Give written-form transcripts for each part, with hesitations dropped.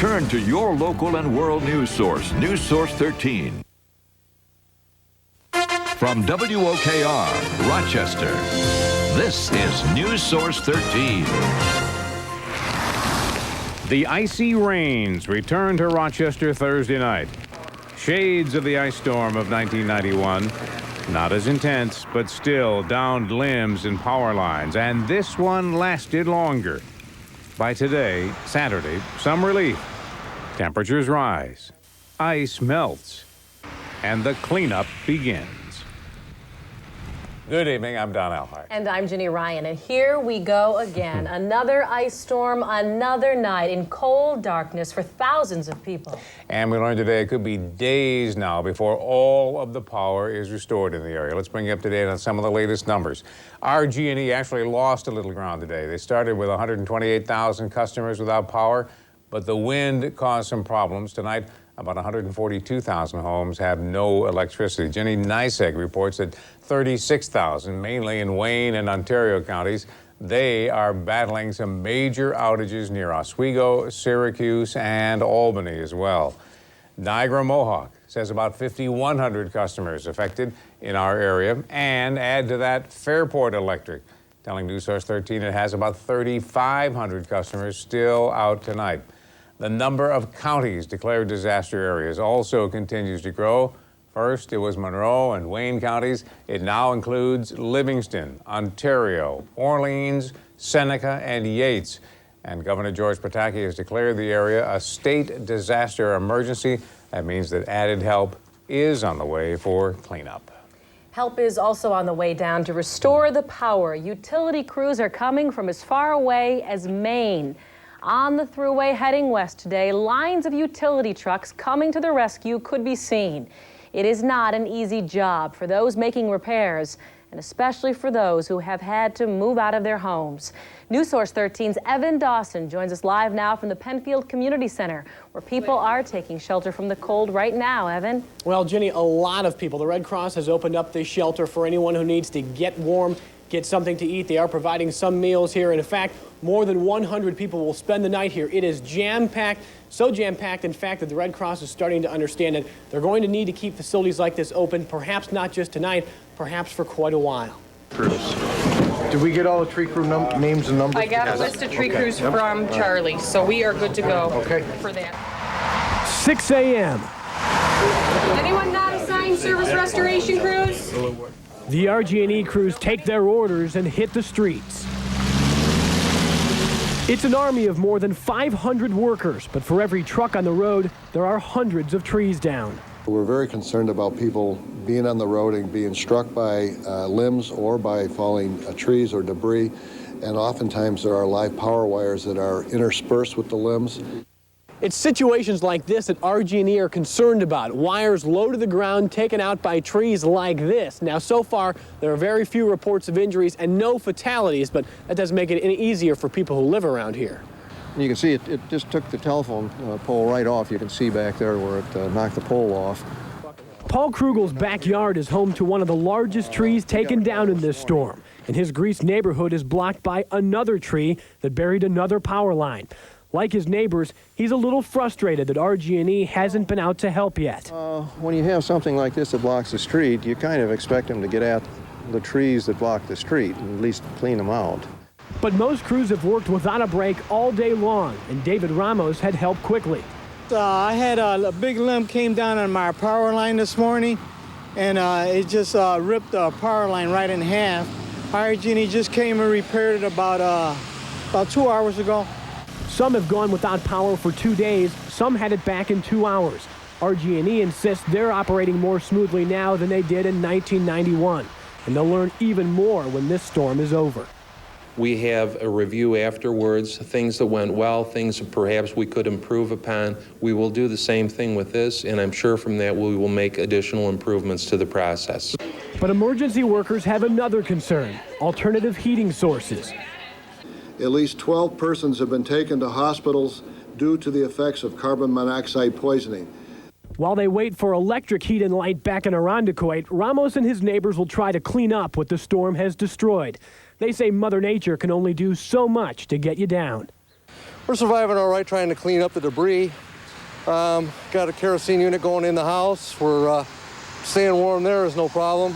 Turn to your local and world news source, News Source 13. From WOKR, Rochester, this is News Source 13. The icy rains return to Rochester Thursday night. Shades of the ice storm of 1991. Not as intense, but still downed limbs and power lines. And this one lasted longer. By today, Saturday, some relief. Temperatures rise. Ice melts. And the cleanup begins. Good evening, I'm Don Alhart. And I'm Ginny Ryan, and here we go again. Another ice storm, another night in cold darkness for thousands of people. And we learned today it could be days now before all of the power is restored in the area. Let's bring you up to date on some of the latest numbers. RG&E actually lost a little ground today. They started with 128,000 customers without power, but the wind caused some problems. Tonight, about 142,000 homes have no electricity. Ginny Niseg reports that 36,000, mainly in Wayne and Ontario counties, they are battling some major outages near Oswego, Syracuse, and Albany as well. Niagara Mohawk says about 5,100 customers affected in our area, and add to that Fairport Electric, telling News Source 13 it has about 3,500 customers still out tonight. The number of counties declared disaster areas also continues to grow. First, it was Monroe and Wayne counties. It now includes Livingston, Ontario, Orleans, Seneca, and Yates. And Governor George Pataki has declared the area a state disaster emergency. That means that added help is on the way for cleanup. Help is also on the way down to restore the power. Utility crews are coming from as far away as Maine. On the thruway heading west today, lines of utility trucks coming to the rescue could be seen. It is not an easy job for those making repairs, and especially for those who have had to move out of their homes. News Source 13's Evan Dawson joins us live now from the Penfield Community Center, where people are taking shelter from the cold right now. Evan? Well, Ginny, a lot of people. The Red Cross has opened up this shelter for anyone who needs to get warm, get something to eat. They are providing some meals here, and in fact, more than 100 people will spend the night here. It is jam-packed, so jam-packed, in fact, that the Red Cross is starting to understand that they're going to need to keep facilities like this open, perhaps not just tonight, perhaps for quite a while. Did we get all the tree crew names and numbers? I got a list of tree crews from Charlie, so we are good to go for that. 6 a.m. Anyone not assigned service restoration crews? The RG&E crews take their orders and hit the streets. It's an army of more than 500 workers, but for every truck on the road, there are hundreds of trees down. We're very concerned about people being on the road and being struck by limbs or by falling trees or debris, and oftentimes there are live power wires that are interspersed with the limbs. It's situations like this that RG&E are concerned about. Wires low to the ground, taken out by trees like this. Now, so far, there are very few reports of injuries and no fatalities, but that doesn't make it any easier for people who live around here. You can see it just took the telephone pole right off. You can see back there where it knocked the pole off. Paul Krugel's backyard is home to one of the largest trees taken down in this storm, and his Greece neighborhood is blocked by another tree that buried another power line. Like his neighbors, he's a little frustrated that RG&E hasn't been out to help yet. When you have something like this that blocks the street, you kind of expect them to get at the trees that block the street and at least clean them out. But most crews have worked without a break all day long, and David Ramos had help quickly. I had a big limb came down on my power line this morning, and it just ripped the power line right in half. RG&E just came and repaired it about 2 hours ago. Some have gone without power for 2 days. Some had it back in 2 hours. RG&E insists they're operating more smoothly now than they did in 1991. And they'll learn even more when this storm is over. We have a review afterwards, things that went well, things that perhaps we could improve upon. We will do the same thing with this, and I'm sure from that we will make additional improvements to the process. But emergency workers have another concern: alternative heating sources. At least 12 persons have been taken to hospitals due to the effects of carbon monoxide poisoning. While they wait for electric heat and light back in Irondequoit, Ramos and his neighbors will try to clean up what the storm has destroyed. They say Mother Nature can only do so much to get you down. We're surviving all right, trying to clean up the debris. Got a kerosene unit going in the house. We're staying warm there is no problem.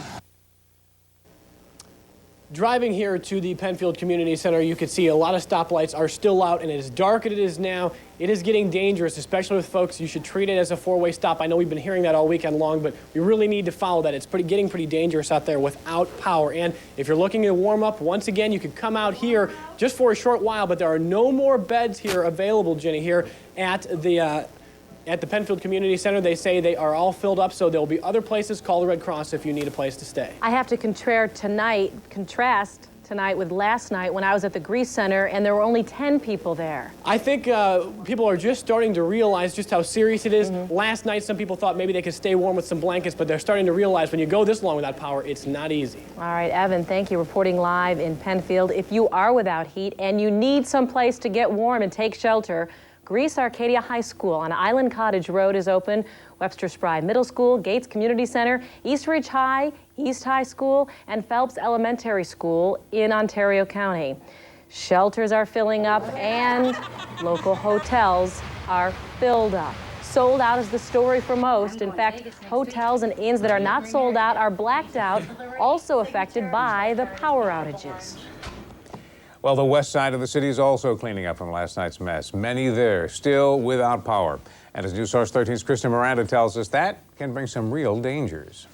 Driving here to the Penfield Community Center, you can see a lot of stoplights are still out, and as dark as it is now, it is getting dangerous, especially with folks. You should treat it as a four-way stop. I know we've been hearing that all weekend long, but we really need to follow that. It's getting pretty dangerous out there without power. And if you're looking to warm up, once again, you could come out here just for a short while, but there are no more beds here available, Ginny, here at the Penfield Community Center. They say they are all filled up, so there'll be other places. Call the Red Cross if you need a place to stay. I have to contrast tonight with last night when I was at the Grease Center and there were only 10 people there. I think people are just starting to realize just how serious it is. Last night, some people thought maybe they could stay warm with some blankets, but they're starting to realize when you go this long without power, it's not easy. All right, Evan, thank you. Reporting live in Penfield. If you are without heat and you need some place to get warm and take shelter, Greece Arcadia High School on Island Cottage Road is open. Webster Spry Middle School, Gates Community Center, East Ridge High, East High School, and Phelps Elementary School in Ontario County. Shelters are filling up and local hotels are filled up. Sold out is the story for most. In fact, hotels and inns that are not sold out are blacked out, also affected by the power outages. Well, the west side of the city is also cleaning up from last night's mess. Many there still without power. And as News Source 13's Kristen Miranda tells us, that can bring some real dangers.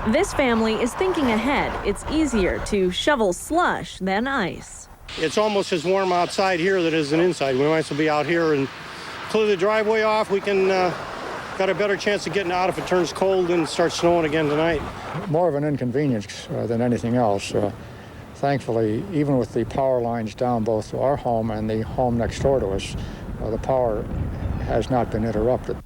This family is thinking ahead. It's easier to shovel slush than ice. It's almost as warm outside here than it is inside. We might as well be out here and clear the driveway off. We can got a better chance of getting out if it turns cold and starts snowing again tonight. More of an inconvenience than anything else. Thankfully, even with the power lines down both to our home and the home next door to us, the power has not been interrupted.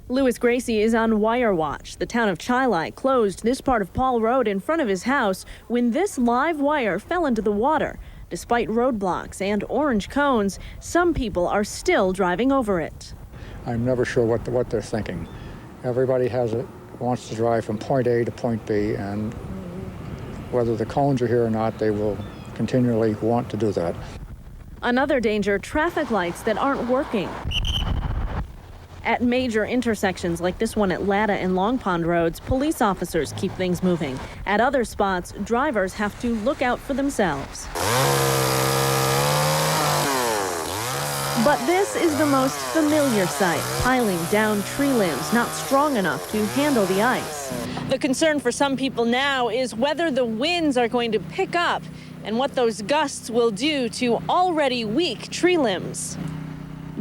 Louis Gracie is on wire watch. The town of Chili closed this part of Paul Road in front of his house when this live wire fell into the water. Despite roadblocks and orange cones, some people are still driving over it. I'm never sure what they're thinking. Everybody wants to drive from point A to point B, and whether the cones are here or not, they will continually want to do that. Another danger, traffic lights that aren't working. At major intersections like this one at Latta and Long Pond Roads, police officers keep things moving. At other spots, drivers have to look out for themselves. But this is the most familiar sight, piling down tree limbs not strong enough to handle the ice. The concern for some people now is whether the winds are going to pick up and what those gusts will do to already weak tree limbs.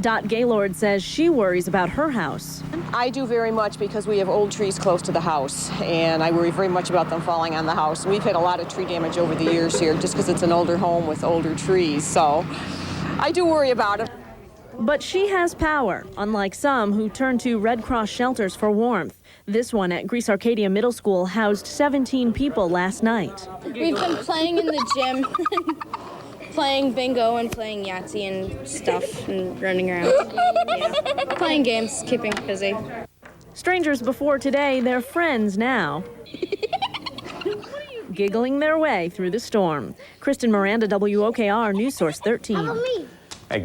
Dot Gaylord says she worries about her house. I do very much because we have old trees close to the house, and I worry very much about them falling on the house. We've had a lot of tree damage over the years here just because it's an older home with older trees, so I do worry about it. But she has power, unlike some who turn to Red Cross shelters for warmth. This one at Greece Arcadia Middle School housed 17 people last night. We've been playing in the gym, playing bingo and playing Yahtzee and stuff and running around. Yeah. Playing games, keeping busy. Strangers before today, they're friends now. Giggling their way through the storm. Kristen Miranda, WOKR, News Source 13.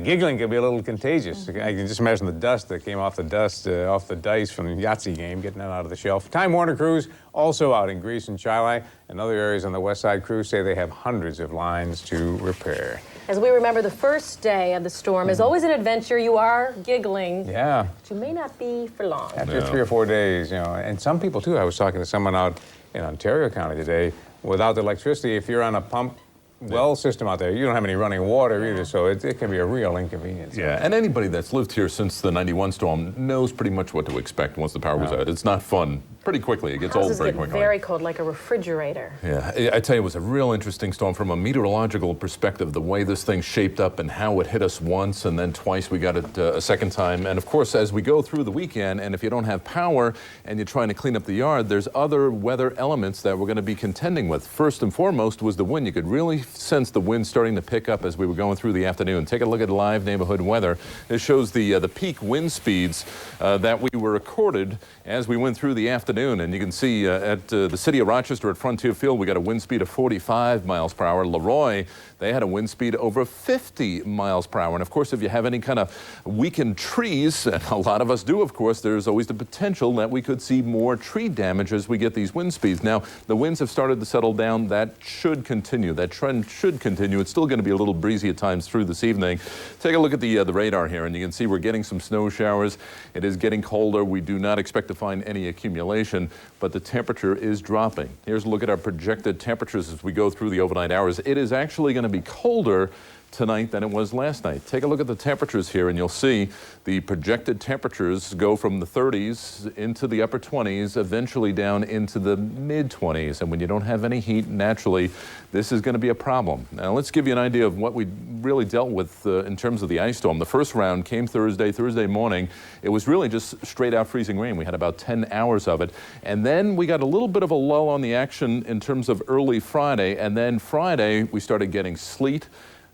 Giggling can be a little contagious. I can just imagine the dust that came off the dice from the Yahtzee game, getting that out of the shelf. Time Warner crews also out in Greece and Chili, and other areas on the west side. Crews say they have hundreds of lines to repair. As we remember, the first day of the storm is always an adventure. You are giggling. Yeah. But you may not be for long. After 3 or 4 days, and some people too. I was talking to someone out in Ontario County today. Without the electricity, if you're on a pump well system out there, you don't have any running water either, so it can be a real inconvenience. Yeah, and anybody that's lived here since the '91 storm knows pretty much what to expect once the power was out. It's not fun. Pretty quickly, it gets old very quickly. Very cold, like a refrigerator. Yeah, I tell you, it was a real interesting storm from a meteorological perspective, the way this thing shaped up and how it hit us once and then twice we got it a second time. And of course, as we go through the weekend, and if you don't have power and you're trying to clean up the yard, there's other weather elements that we're going to be contending with. First and foremost was the wind. You could really sensed the wind starting to pick up as we were going through the afternoon. Take a look at live neighborhood weather. This shows the peak wind speeds that we were recorded as we went through the afternoon. And you can see at the city of Rochester at Frontier Field, we got a wind speed of 45 miles per hour. Leroy, they had a wind speed over 50 miles per hour. And of course, if you have any kind of weakened trees, and a lot of us do, of course, there's always the potential that we could see more tree damage as we get these wind speeds. Now, the winds have started to settle down. That should continue. That trend should continue. It's still going to be a little breezy at times through this evening. Take a look at the radar here, and you can see we're getting some snow showers. It is getting colder. We do not expect to find any accumulation, but the temperature is dropping. Here's a look at our projected temperatures as we go through the overnight hours. It is actually going to be colder tonight than it was last night. Take a look at the temperatures here, and you'll see the projected temperatures go from the 30s into the upper 20s, eventually down into the mid-20s. And when you don't have any heat, naturally, this is going to be a problem. Now, let's give you an idea of what we really dealt with in terms of the ice storm. The first round came Thursday morning. It was really just straight out freezing rain. We had about 10 hours of it. And then we got a little bit of a lull on the action in terms of early Friday. And then Friday, we started getting sleet.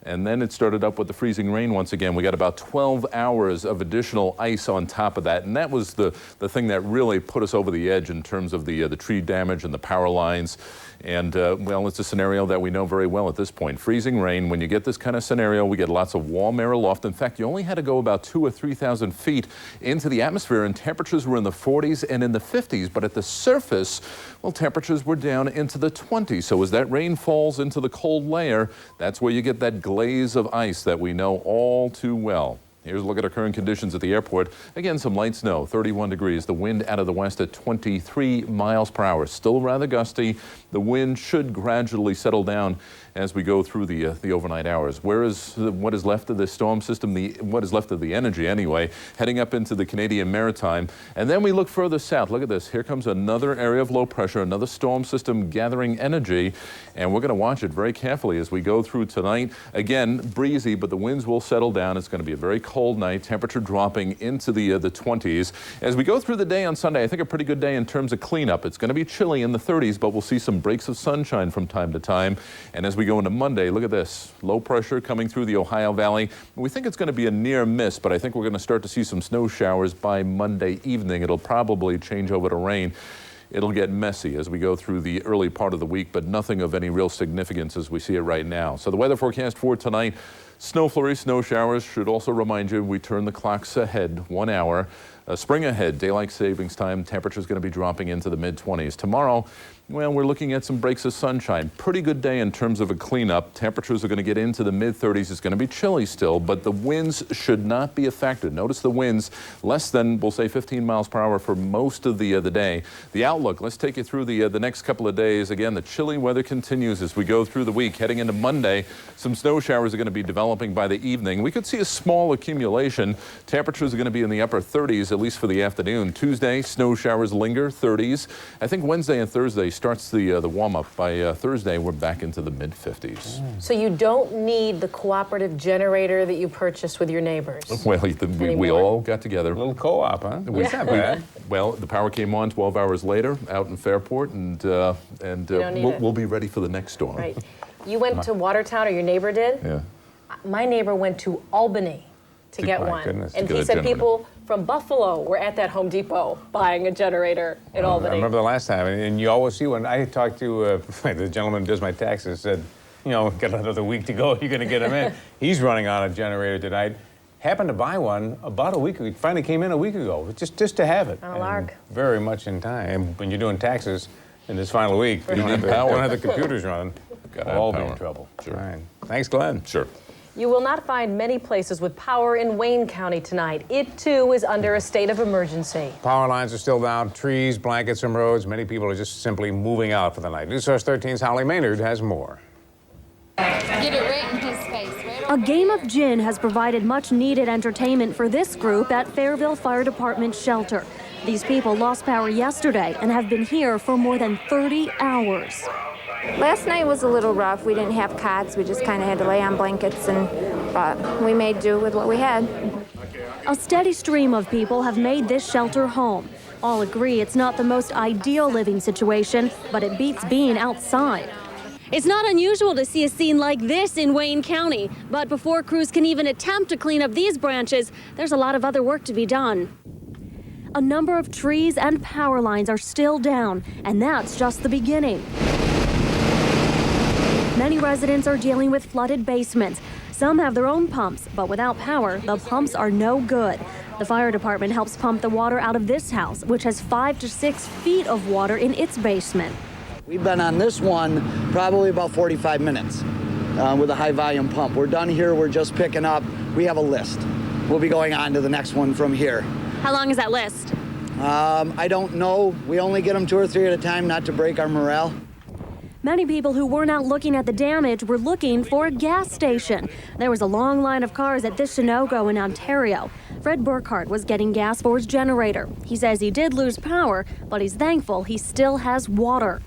And then it started up with the freezing rain once again. We got about 12 hours of additional ice on top of that. And that was the thing that really put us over the edge in terms of the tree damage and the power lines. And, well, it's a scenario that we know very well at this point. Freezing rain, when you get this kind of scenario, we get lots of warm air aloft. In fact, you only had to go about 2,000 or 3,000 feet into the atmosphere, and temperatures were in the 40s and in the 50s. But at the surface, well, temperatures were down into the 20s. So as that rain falls into the cold layer, that's where you get that glaze of ice that we know all too well. Here's a look at our current conditions at the airport. Again, some light snow, 31 degrees. The wind out of the west at 23 miles per hour. Still rather gusty. The wind should gradually settle down as we go through the overnight hours. Where is what is left of the storm system, what is left of the energy anyway, heading up into the Canadian Maritime. And then we look further south. Look at this. Here comes another area of low pressure, another storm system gathering energy. And we're going to watch it very carefully as we go through tonight. Again, breezy, but the winds will settle down. It's going to be a very cold night, temperature dropping into the 20s. As we go through the day on Sunday, I think a pretty good day in terms of cleanup. It's going to be chilly in the 30s, but we'll see some breaks of sunshine from time to time. And as we go into Monday, look at this. Low pressure coming through the Ohio Valley. We think it's going to be a near miss, but I think we're going to start to see some snow showers by Monday evening. It'll probably change over to rain. It'll get messy as we go through the early part of the week, but nothing of any real significance as we see it right now. So the weather forecast for tonight, snow flurries, snow showers. Should also remind you we turn the clocks ahead 1 hour. Spring ahead, daylight savings time, temperature's going to be dropping into the mid-20s. Tomorrow, well, we're looking at some breaks of sunshine. Pretty good day in terms of a cleanup. Temperatures are going to get into the mid-30s. It's going to be chilly still, but the winds should not be affected. Notice the winds less than, we'll say, 15 miles per hour for most of the day. The outlook, let's take you through the next couple of days. Again, the chilly weather continues as we go through the week. Heading into Monday, some snow showers are going to be developing by the evening. We could see a small accumulation. Temperatures are going to be in the upper 30s, at least for the afternoon. Tuesday, snow showers linger, 30s. I think Wednesday and Thursday starts the warm-up. By Thursday, we're back into the mid-50s. So you don't need the cooperative generator that you purchased with your neighbors? Well, we all got together. A little co-op, huh? What's that bad? Well, the power came on 12 hours later out in Fairport, and we'll be ready for the next storm. Right. You went to Watertown, or your neighbor did? Yeah. My neighbor went to Albany to get one. Goodness. And he said people from Buffalo were at that Home Depot buying a generator in Albany. I remember the last time, and you always see when I talked to the gentleman who does my taxes, said, you know, got another week to go, you're going to get him in. He's running on a generator tonight. Happened to buy one about a week ago. It finally came in a week ago, just to have it. On a lark. Very much in time. And when you're doing taxes in this final week, you don't have the computers running. We'll all be in trouble. Sure. All right. Thanks, Glenn. Sure. You will not find many places with power in Wayne County tonight. It, too, is under a state of emergency. Power lines are still down, trees, blankets, and roads. Many people are just simply moving out for the night. News Source 13's Holly Maynard has more. Get it right in his face. A game of gin has provided much-needed entertainment for this group at Fairville Fire Department shelter. These people lost power yesterday and have been here for more than 30 hours. Last night was a little rough. We didn't have cots. We just kind of had to lay on blankets, but we made do with what we had. A steady stream of people have made this shelter home. All agree it's not the most ideal living situation, but it beats being outside. It's not unusual to see a scene like this in Wayne County, but before crews can even attempt to clean up these branches, there's a lot of other work to be done. A number of trees and power lines are still down, and that's just the beginning. Many residents are dealing with flooded basements. Some have their own pumps, but without power, the pumps are no good. The fire department helps pump the water out of this house, which has 5 to 6 feet of water in its basement. We've been on this one probably about 45 minutes with a high volume pump. We're done here, we're just picking up. We have a list. We'll be going on to the next one from here. How long is that list? I don't know. We only get them 2 or 3 at a time, not to break our morale. Many people who weren't out looking at the damage were looking for a gas station. There was a long line of cars at this Sunoco in Ontario. Fred Burkhart was getting gas for his generator. He says he did lose power, but he's thankful he still has water.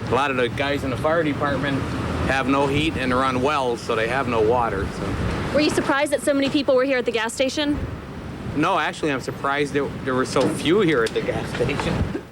A lot of the guys in the fire department have no heat and run wells, so they have no water. So. Were you surprised that so many people were here at the gas station? No, actually, I'm surprised that there were so few here at the gas station.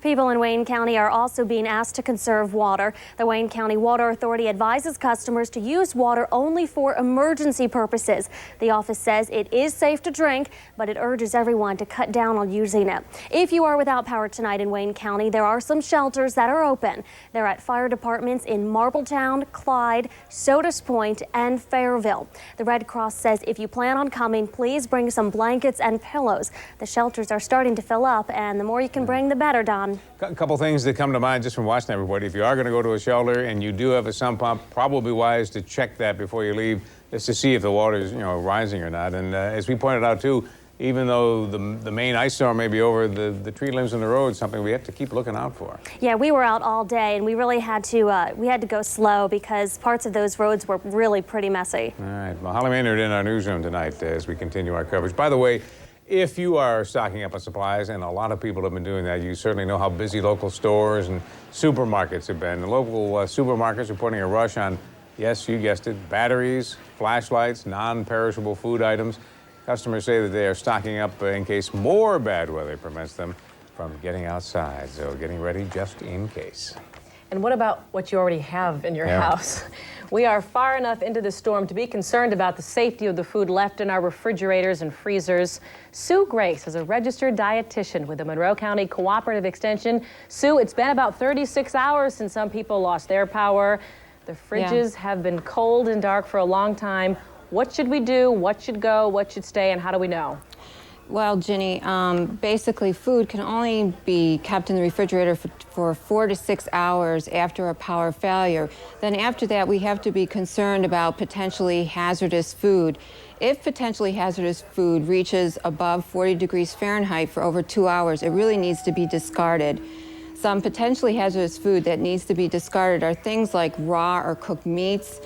People in Wayne County are also being asked to conserve water. The Wayne County Water Authority advises customers to use water only for emergency purposes. The office says it is safe to drink, but it urges everyone to cut down on using it. If you are without power tonight in Wayne County, there are some shelters that are open. They're at fire departments in Marbletown, Clyde, Sodas Point, and Fairville. The Red Cross says if you plan on coming, please bring some blankets and pillows. The shelters are starting to fill up, and the more you can bring, the better, Don. A couple things that come to mind just from watching everybody. If you are going to go to a shelter and you do have a sump pump, probably wise to check that before you leave, just to see if the water is, rising or not. And as we pointed out too, even though the main ice storm may be over, the tree limbs in the road is something we have to keep looking out for. Yeah, we were out all day, and we really had to go slow because parts of those roads were really pretty messy. All right. Well, Holly Maynard in our newsroom tonight as we continue our coverage. By the way, if you are stocking up on supplies, and a lot of people have been doing that, you certainly know how busy local stores and supermarkets have been. The local supermarkets are putting a rush on, yes, you guessed it, batteries, flashlights, non-perishable food items. Customers say that they are stocking up in case more bad weather prevents them from getting outside. So getting ready just in case. And what about what you already have in your house? We are far enough into the storm to be concerned about the safety of the food left in our refrigerators and freezers. Sue Grace is a registered dietitian with the Monroe County Cooperative Extension. Sue, it's been about 36 hours since some people lost their power. The fridges have been cold and dark for a long time. What should we do? What should go? What should stay? And how do we know? Well, Ginny, basically food can only be kept in the refrigerator for 4 to 6 hours after a power failure. Then after that, we have to be concerned about potentially hazardous food. If potentially hazardous food reaches above 40 degrees Fahrenheit for over 2 hours, it really needs to be discarded. Some potentially hazardous food that needs to be discarded are things like raw or cooked meats,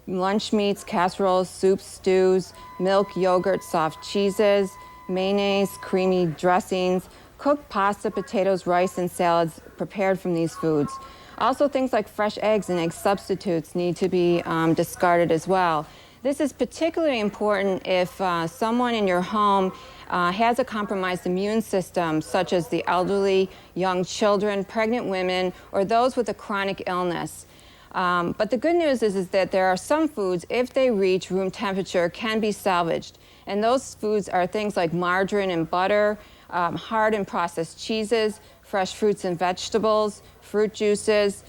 lunch meats, casseroles, soups, stews, milk, yogurt, soft cheeses, mayonnaise, creamy dressings, cooked pasta, potatoes, rice, and salads prepared from these foods. Also, things like fresh eggs and egg substitutes need to be discarded as well. This is particularly important if someone in your home has a compromised immune system, such as the elderly, young children, pregnant women, or those with a chronic illness. But the good news is that there are some foods, if they reach room temperature, can be salvaged. And those foods are things like margarine and butter, hard and processed cheeses, fresh fruits and vegetables, fruit juices,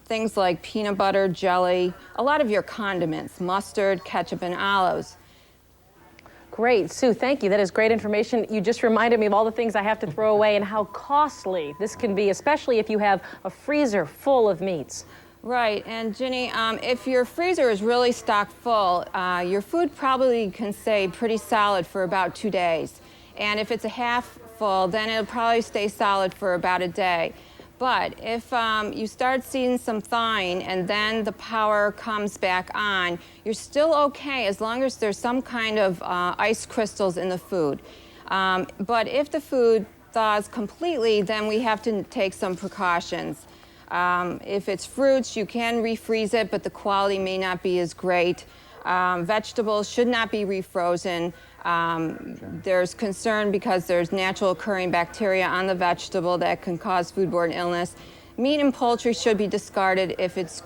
things like peanut butter, jelly, a lot of your condiments, mustard, ketchup, and olives. Great, Sue, thank you. That is great information. You just reminded me of all the things I have to throw away and how costly this can be, especially if you have a freezer full of meats. Right, and Ginny, if your freezer is really stocked full, your food probably can stay pretty solid for about 2 days. And if it's a half full, then it'll probably stay solid for about a day. But if you start seeing some thawing and then the power comes back on, you're still okay as long as there's some kind of ice crystals in the food. But if the food thaws completely, then we have to take some precautions. If it's fruits, you can refreeze it, but the quality may not be as great. Vegetables should not be refrozen. There's concern because there's natural occurring bacteria on the vegetable that can cause foodborne illness. Meat and poultry should be discarded if it's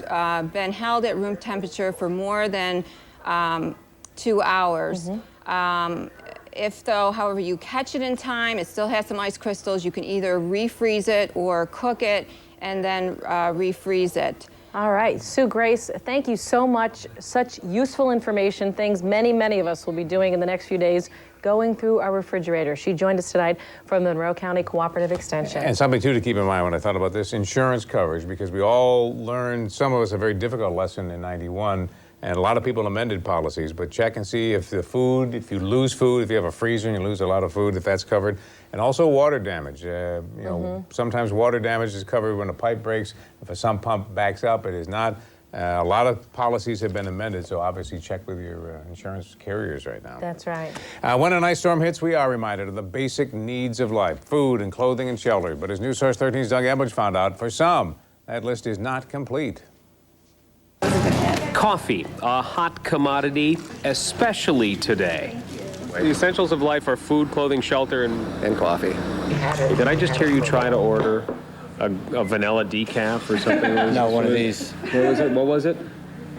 been held at room temperature for more than 2 hours. If, though, however, you catch it in time, it still has some ice crystals, you can either refreeze it or cook it and then refreeze it. All right, Sue Grace, thank you so much. Such useful information, things many of us will be doing in the next few days, going through our refrigerator. She joined us tonight from the Monroe County Cooperative Extension. And something, too, to keep in mind when I thought about this, insurance coverage, because we all learned, some of us, a very difficult lesson in '91, and a lot of people amended policies, but check and see if the food, if you lose food, if you have a freezer and you lose a lot of food, if that's covered. And also water damage. You know, sometimes water damage is covered when a pipe breaks. If a sump pump backs up, it is not. A lot of policies have been amended, so obviously check with your insurance carriers right now. That's right. When an ice storm hits, we are reminded of the basic needs of life, food and clothing and shelter. But as News Source 13's Doug Embledge found out, for some, that list is not complete. Coffee, a hot commodity, especially today. The essentials of life are food, clothing, shelter, and coffee. Did I just hear you try to order a vanilla decaf or something? No, one of these. What was it?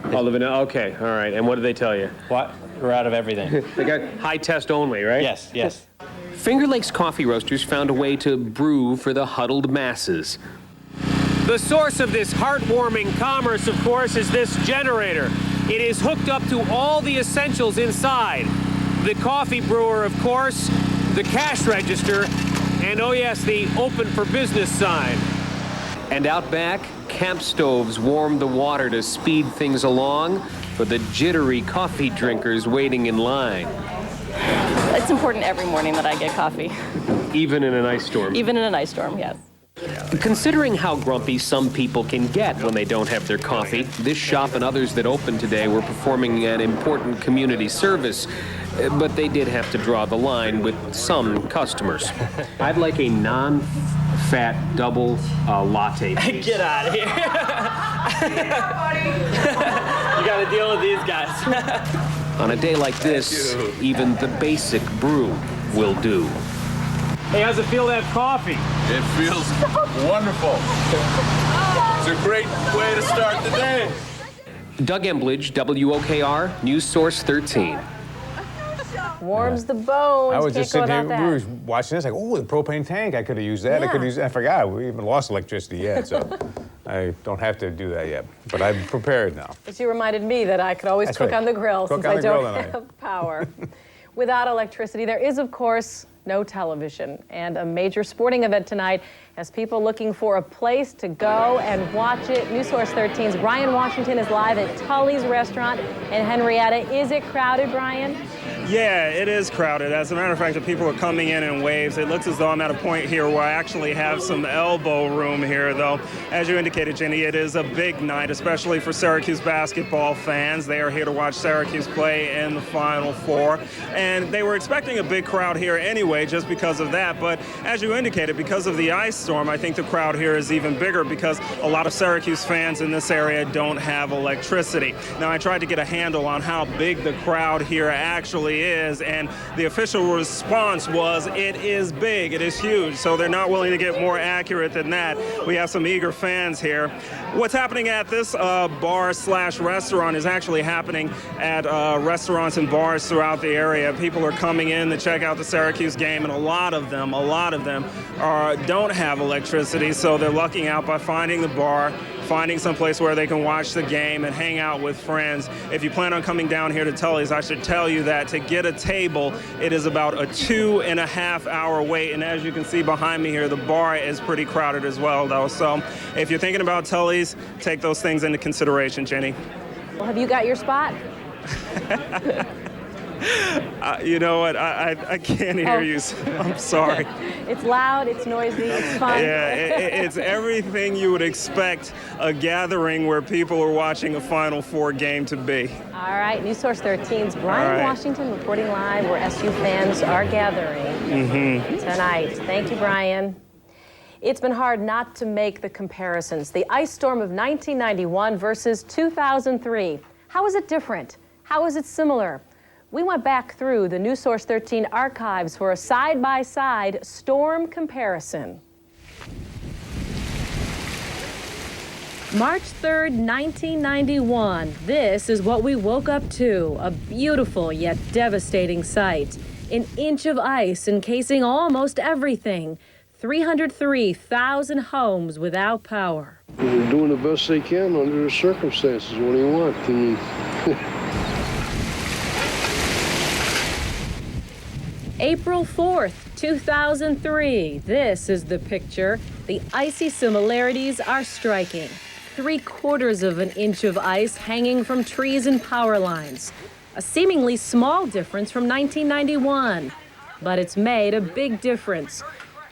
Oh, the vanilla. Okay, all right. And what did they tell you? What? We're out of everything. They got high test only, right? Yes, yes. Finger Lakes Coffee Roasters found a way to brew for the huddled masses. The source of this heartwarming commerce, of course, is this generator. It is hooked up to all the essentials inside. The coffee brewer, of course, the cash register, and oh yes, the open for business sign. And out back, camp stoves warm the water to speed things along for the jittery coffee drinkers waiting in line. It's important every morning that I get coffee. Even in an ice storm? Even in an ice storm, yes. Considering how grumpy some people can get when they don't have their coffee, this shop and others that opened today were performing an important community service, but they did have to draw the line with some customers. I'd like a non-fat double latte, please. Get out of here. You got to deal with these guys. On a day like this, even the basic brew will do. Hey, how's it feel to have coffee? It feels wonderful. It's a great way to start the day. Doug Embledge, WOKR, News Source 13. Warms the bones. I was Can't just sitting go here, without we were that. watching this, like, oh, the propane tank, I could have used that. I could have used that. I forgot, we haven't lost electricity yet, so I don't have to do that yet. But I'm prepared now. But you reminded me that I could always That's cook right. on the grill Cook since on I the grill don't tonight. have power. Without electricity, there is, of course, no television. And a major sporting event tonight has people looking for a place to go and watch it. News Source 13's Brian Washington is live at Tully's Restaurant in Henrietta. Is it crowded, Brian? Yeah, it is crowded. As a matter of fact, the people are coming in waves. It looks as though I'm at a point here where I actually have some elbow room here, though. As you indicated, Ginny, it is a big night, especially for Syracuse basketball fans. They are here to watch Syracuse play in the Final Four. And they were expecting a big crowd here anyway, just because of that. But as you indicated, because of the ice storm, I think the crowd here is even bigger because a lot of Syracuse fans in this area don't have electricity. Now, I tried to get a handle on how big the crowd here actually is, and the official response was, it is big, it is huge, so they're not willing to get more accurate than that. We have some eager fans here. What's happening at this bar/restaurant is actually happening at restaurants and bars throughout the area. People are coming in to check out the Syracuse game, and a lot of them don't have electricity, so they're lucking out by finding the bar, finding some place where they can watch the game and hang out with friends. If you plan on coming down here to Tully's, I should tell you that to get a table, it is about a 2.5-hour wait. And as you can see behind me here, the bar is pretty crowded as well, though. So if you're thinking about Tully's, take those things into consideration, Jenny. Well, have you got your spot? You know what? I can't hear you. So I'm sorry. It's loud, it's noisy, it's fun. Yeah, it's everything you would expect a gathering where people are watching a Final Four game to be. All right, News Source 13's Brian Washington reporting live where SU fans are gathering tonight. Thank you, Brian. It's been hard not to make the comparisons. The ice storm of 1991 versus 2003. How is it different? How is it similar? We went back through the News Source 13 archives for a side-by-side storm comparison. March 3rd, 1991. This is what we woke up to, a beautiful yet devastating sight. An inch of ice encasing almost everything. 303,000 homes without power. They're doing the best they can under the circumstances. What do you want? I mean, April 4th, 2003. This is the picture. The icy similarities are striking. 3/4 of an inch of ice hanging from trees and power lines. A seemingly small difference from 1991, but it's made a big difference.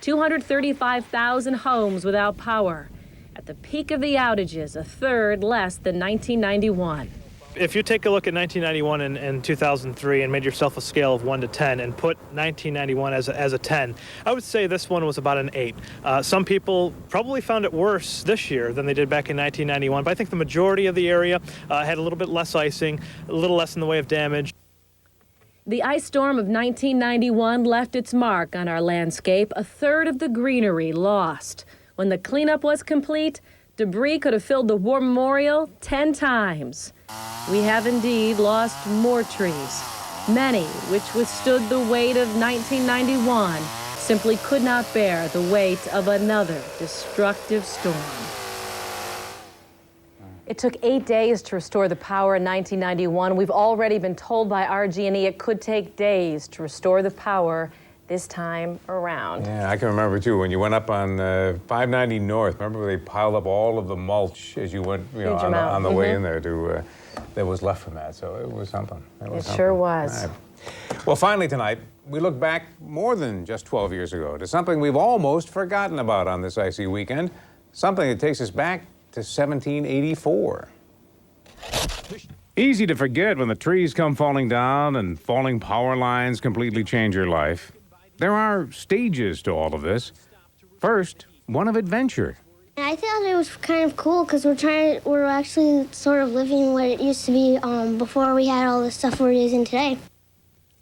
235,000 homes without power. At the peak of the outages, a third less than 1991. If you take a look at 1991 and 2003 and made yourself a scale of 1 to 10 and put 1991 as a 10, I would say this one was about an 8. Some people probably found it worse this year than they did back in 1991, but I think the majority of the area had a little bit less icing, a little less in the way of damage. The ice storm of 1991 left its mark on our landscape, a third of the greenery lost. When the cleanup was complete, debris could have filled the war memorial 10 times. We have indeed lost more trees. Many which withstood the weight of 1991 simply could not bear the weight of another destructive storm. It took 8 days to restore the power in 1991. We've already been told by RG&E it could take days to restore the power this time around. Yeah, I can remember too when you went up on 590 North. Remember where they piled up all of the mulch as you went, on the way in there to that was left from that. So it was something. It sure was. Right. Well, finally tonight we look back more than just 12 years ago to something we've almost forgotten about on this icy weekend. Something that takes us back to 1784. Easy to forget when the trees come falling down and falling power lines completely change your life. There are stages to all of this. First, one of adventure. I thought it was kind of cool because we're actually sort of living what it used to be before we had all the stuff we're using today.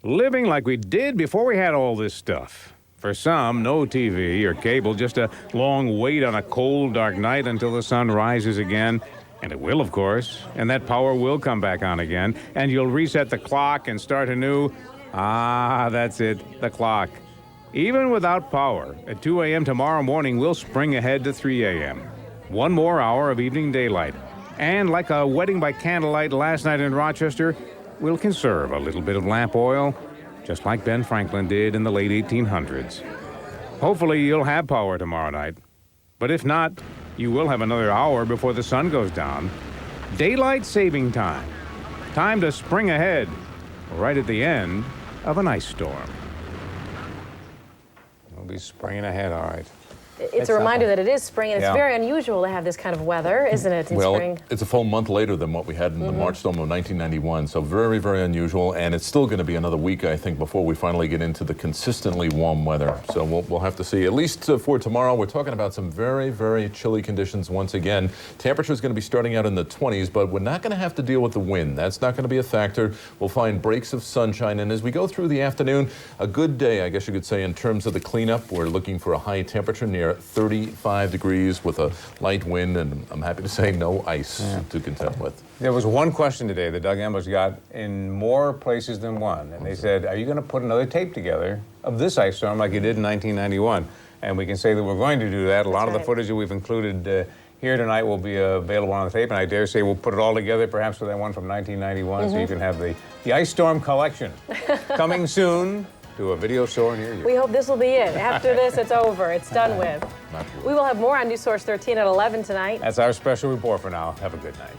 Living like we did before we had all this stuff. For some, no TV or cable, just a long wait on a cold, dark night until the sun rises again. And it will, of course, and that power will come back on again, and you'll reset the clock and start anew. Ah, that's it, the clock. Even without power, at 2 a.m. tomorrow morning, we'll spring ahead to 3 a.m. One more hour of evening daylight. And like a wedding by candlelight last night in Rochester, we'll conserve a little bit of lamp oil, just like Ben Franklin did in the late 1800s. Hopefully, you'll have power tomorrow night. But if not, you will have another hour before the sun goes down. Daylight saving time. Time to spring ahead, right at the end of an ice storm. We'll be springing ahead, all right. It's a reminder that it is spring, and it's very unusual to have this kind of weather, isn't it, in spring? It's a full month later than what we had in the March storm of 1991, so very, very unusual, and it's still going to be another week, I think, before we finally get into the consistently warm weather. So we'll have to see. At least for tomorrow, we're talking about some very, very chilly conditions once again. Temperature is going to be starting out in the 20s, but we're not going to have to deal with the wind. That's not going to be a factor. We'll find breaks of sunshine, and as we go through the afternoon, a good day, I guess you could say, in terms of the cleanup. We're looking for a high temperature near 35 degrees with a light wind, and I'm happy to say no ice to contend with. There was one question today that Doug Emmer's got in more places than one, and they said, are you going to put another tape together of this ice storm like you did in 1991? And we can say that we're going to do that. A lot of the footage that we've included here tonight will be available on the tape, and I dare say we'll put it all together, perhaps with that one from 1991, so you can have the ice storm collection coming soon to a video store near you. We hope this will be it. After this, it's over. It's done with. We will have more on News Source 13 at 11 tonight. That's our special report for now. Have a good night.